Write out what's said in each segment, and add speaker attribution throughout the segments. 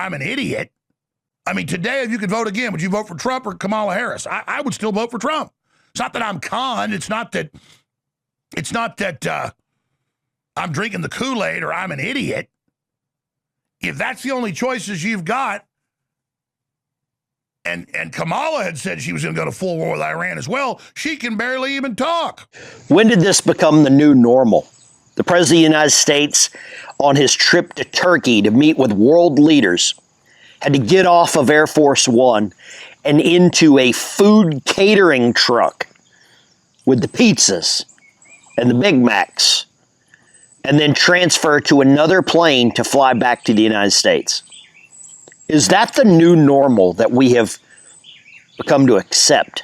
Speaker 1: I'm an idiot. I mean, today, if you could vote again, would you vote for Trump or Kamala Harris? I would still vote for Trump. It's not that I'm conned. It's not that I'm drinking the Kool-Aid or I'm an idiot. If that's the only choices you've got, and Kamala had said she was going to go to full war with Iran as well, she can barely even talk.
Speaker 2: When did this become the new normal? The President of the United States, on his trip to Turkey to meet with world leaders, had to get off of Air Force One and into a food catering truck with the pizzas and the Big Macs, and then transfer to another plane to fly back to the United States. Is that the new normal that we have become to accept?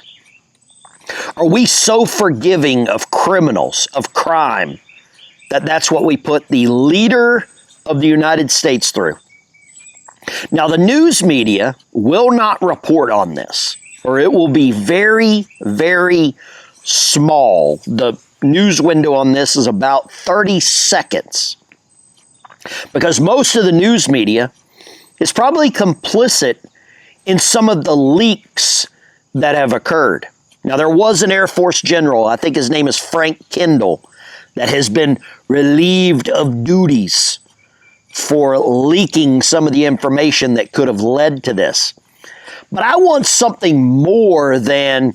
Speaker 2: Are we so forgiving of criminals, of crime, that that's what we put the leader of the United States through? Now, the news media will not report on this, or it will be very, very small. The news window on this is about 30 seconds, because most of the news media is probably complicit in some of the leaks that have occurred. Now, there was an Air Force general, I think his name is Frank Kendall, that has been relieved of duties for leaking some of the information that could have led to this. But I want something more than,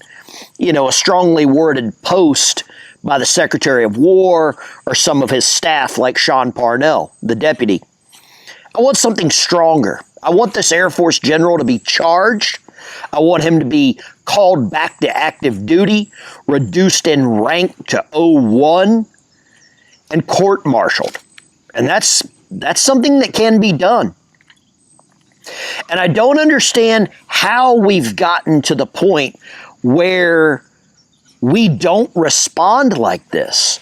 Speaker 2: a strongly worded post by the Secretary of War or some of his staff like Sean Parnell, the deputy. I want something stronger. I want this Air Force general to be charged. I want him to be called back to active duty, reduced in rank to O1, and court-martialed. And that's something that can be done. And I don't understand how we've gotten to the point where we don't respond like this.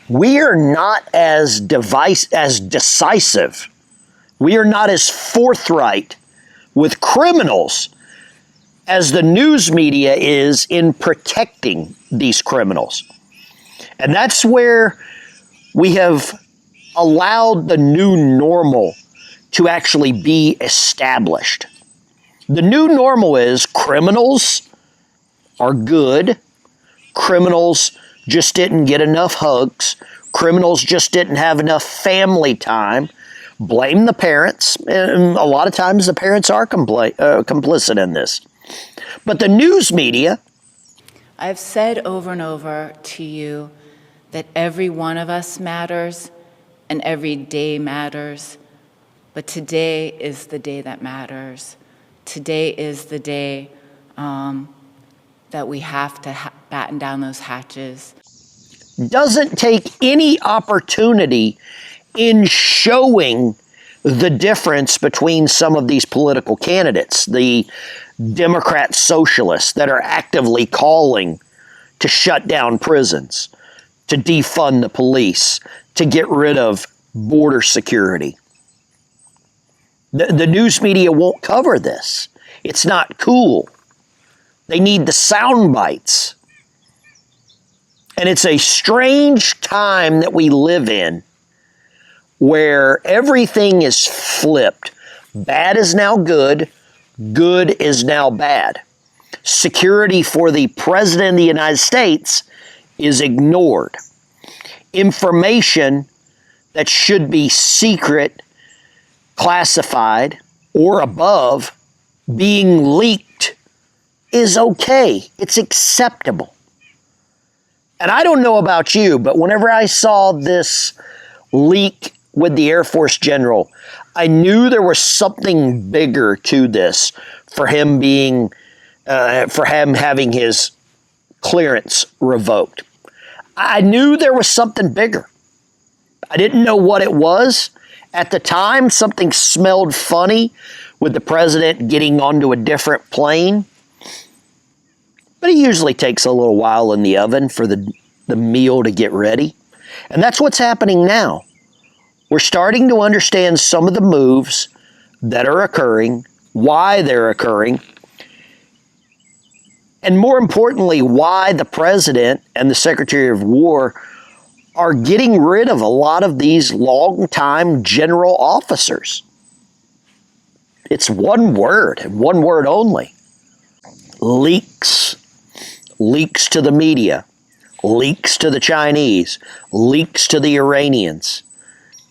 Speaker 2: We are not as decisive. We are not as forthright with criminals as the news media is in protecting these criminals. And that's where we have allowed the new normal to actually be established. The new normal is criminals are good. Criminals just didn't get enough hugs. Criminals just didn't have enough family time. Blame the parents. And a lot of times the parents are complicit in this. But the news media...
Speaker 3: I've said over and over to you that every one of us matters and every day matters. But today is the day that matters. Today is the day that we have to batten down those hatches.
Speaker 2: Doesn't take any opportunity in showing the difference between some of these political candidates, the Democrat socialists that are actively calling to shut down prisons, to defund the police, to get rid of border security. The news media won't cover this. It's not cool. They need the sound bites. And it's a strange time that we live in where everything is flipped. Bad is now good. Good is now bad. Security for the President of the United States is ignored. Information that should be secret, classified, or above being leaked is okay. It's acceptable. And I don't know about you, but whenever I saw this leak with the Air Force general, I knew there was something bigger to this for him having his clearance revoked. I knew there was something bigger. I didn't know what it was. At the time, something smelled funny with the president getting onto a different plane. But it usually takes a little while in the oven for the meal to get ready. And that's what's happening now. We're starting to understand some of the moves that are occurring, why they're occurring, and more importantly, why the president and the Secretary of War are getting rid of a lot of these long-time general officers. It's one word, and one word only. Leaks. Leaks to the media. Leaks to the Chinese. Leaks to the Iranians.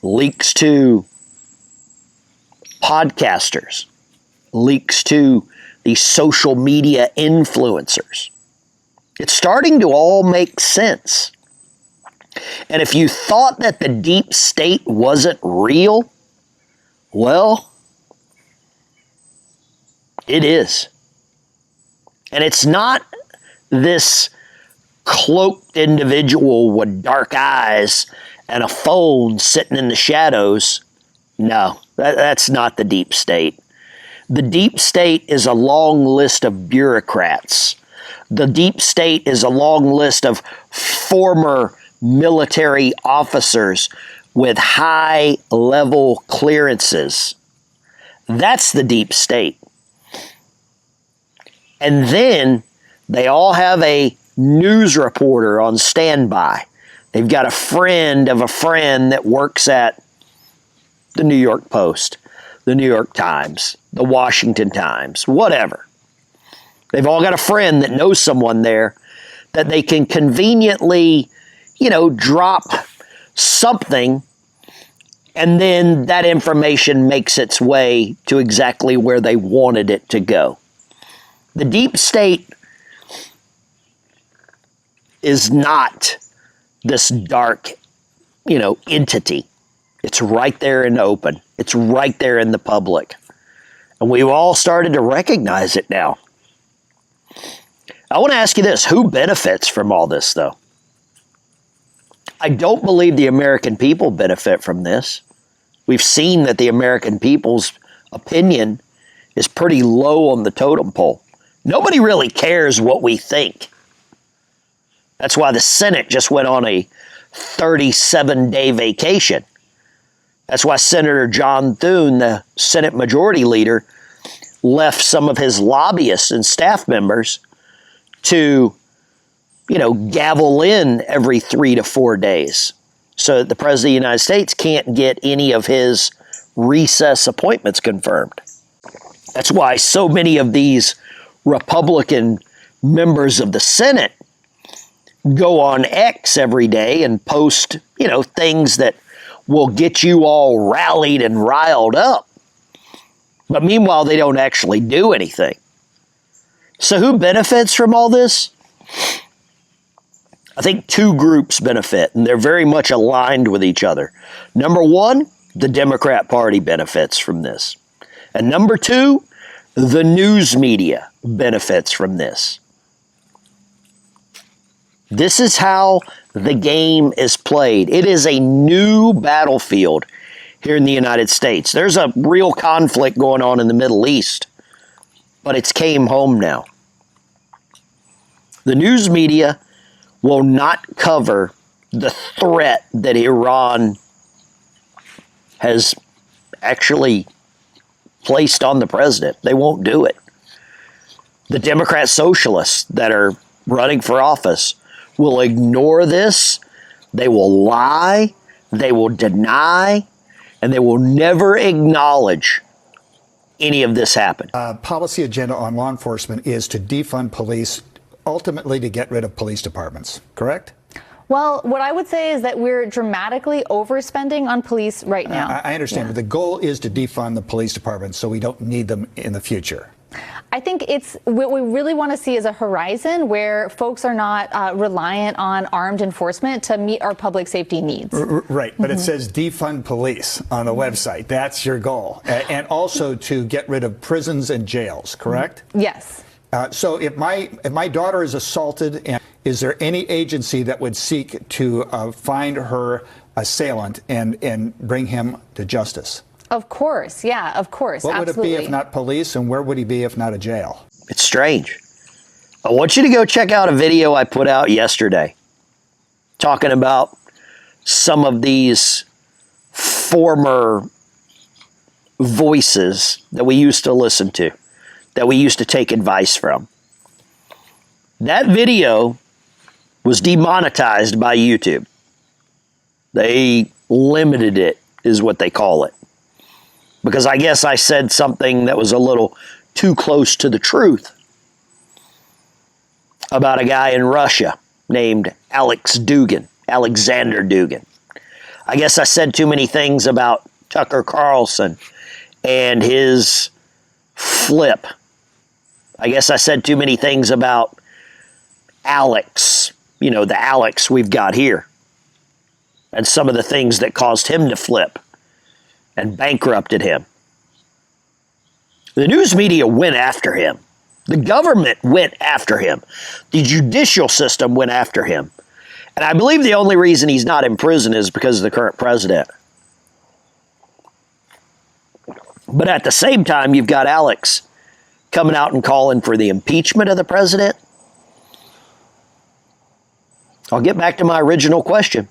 Speaker 2: Leaks to podcasters. Leaks to the social media influencers. It's starting to all make sense. And if you thought that the deep state wasn't real, well, it is. And it's not this cloaked individual with dark eyes and a phone sitting in the shadows. No, that's not the deep state. The deep state is a long list of bureaucrats. The deep state is a long list of former military officers with high-level clearances. That's the deep state. And then they all have a news reporter on standby. They've got a friend of a friend that works at the New York Post, the New York Times, the Washington Times, whatever. They've all got a friend that knows someone there that they can conveniently, drop something, and then that information makes its way to exactly where they wanted it to go. The deep state is not this dark, entity. It's right there in the open. It's right there in the public. And we've all started to recognize it now. I want to ask you this. Who benefits from all this, though? I don't believe the American people benefit from this. We've seen that the American people's opinion is pretty low on the totem pole. Nobody really cares what we think. That's why the Senate just went on a 37-day vacation. That's why Senator John Thune, the Senate Majority Leader, left some of his lobbyists and staff members to, gavel in every 3 to 4 days so that the President of the United States can't get any of his recess appointments confirmed. That's why so many of these Republican members of the Senate go on X every day and post, things that will get you all rallied and riled up. But meanwhile, they don't actually do anything. So who benefits from all this? I think two groups benefit, and they're very much aligned with each other. Number one, the Democrat Party benefits from this. And number two, the news media benefits from this. This is how the game is played. It is a new battlefield here in the United States. There's a real conflict going on in the Middle East, but it's came home now. The news media will not cover the threat that Iran has actually placed on the president. They won't do it. The Democrat socialists that are running for office will ignore this. They will lie. They will deny. And they will never acknowledge any of this happened.
Speaker 4: Policy agenda on law enforcement is to defund police, ultimately to get rid of police departments, correct?
Speaker 5: Well, what I would say is that we're dramatically overspending on police right now.
Speaker 4: I understand, but the goal is to defund the police departments so we don't need them in the future.
Speaker 5: I think it's what we really want to see is a horizon where folks are not reliant on armed enforcement to meet our public safety needs.
Speaker 4: Right, but it says defund police on the website. That's your goal. And also to get rid of prisons and jails, correct?
Speaker 5: Yes.
Speaker 4: So if my daughter is assaulted, is there any agency that would seek to find her assailant and bring him to justice?
Speaker 5: Of course, yeah, of course.
Speaker 4: What
Speaker 5: absolutely.
Speaker 4: would it be if not police, and where would he be if not a jail?
Speaker 2: It's strange. I want you to go check out a video I put out yesterday talking about some of these former voices that we used to listen to, that we used to take advice from. That video was demonetized by YouTube. They limited it, is what they call it. because I guess I said something that was a little too close to the truth about a guy in Russia named Alexander Dugin. I guess I said too many things about Tucker Carlson and his flip. I guess I said too many things about Alex, you know, the Alex we've got here, and some of the things that caused him to flip and bankrupted him. The news media went after him. The government went after him. The judicial system went after him. And I believe the only reason he's not in prison is because of the current president. But at the same time, you've got Alex coming out and calling for the impeachment of the president. I'll get back to my original question.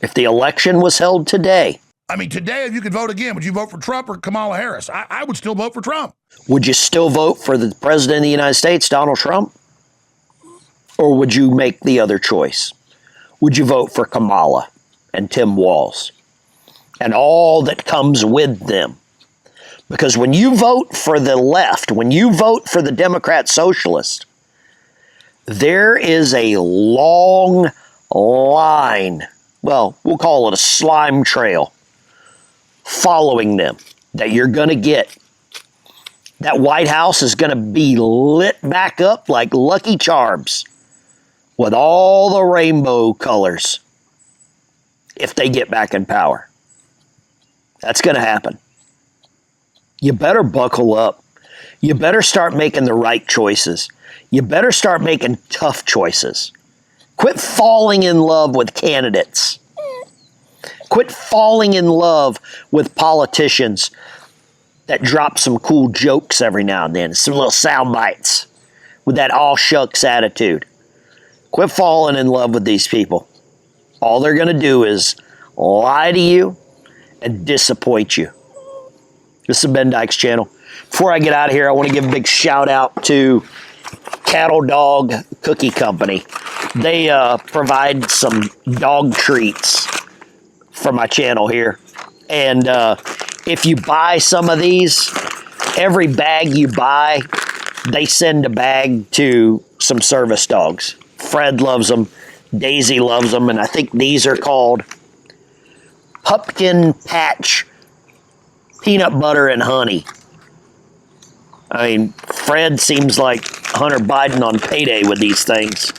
Speaker 2: If the election was held today,
Speaker 1: I mean, today, if you could vote again, would you vote for Trump or Kamala Harris? I would still vote for Trump.
Speaker 2: would you still vote for the president of the United States, Donald Trump? Or would you make the other choice? Would you vote for Kamala and Tim Walz and all that comes with them? Because when you vote for the left, when you vote for the Democrat Socialist, there is a long line, well, we'll call it a slime trail, following them that you're going to get. That White House is going to be lit back up like Lucky Charms with all the rainbow colors if they get back in power. That's going to happen. You better buckle up. You better start making the right choices. You better start making tough choices. Quit falling in love with candidates. Quit falling in love with politicians that drop some cool jokes every now and then, some little sound bites with that all shucks attitude. Quit falling in love with these people. All they're going to do is lie to you and disappoint you. This is Ben Dykes channel. Before I get out of here, I want to give a big shout out to Cattle Dog Cookie Company. They provide some dog treats for my channel here. And if you buy some of these, every bag you buy, they send a bag to some service dogs. Fred loves them. Daisy loves them. And I think these are called Pumpkin Patch Peanut Butter and Honey. I mean, Fred seems like Hunter Biden on payday with these things.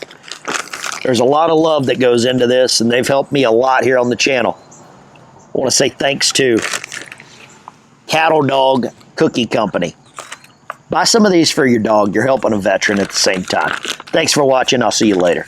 Speaker 2: There's a lot of love that goes into this, and they've helped me a lot here on the channel. I want to say thanks to Cattle Dog Cookie Company. Buy some of these for your dog. You're helping a veteran at the same time. Thanks for watching. I'll see you later.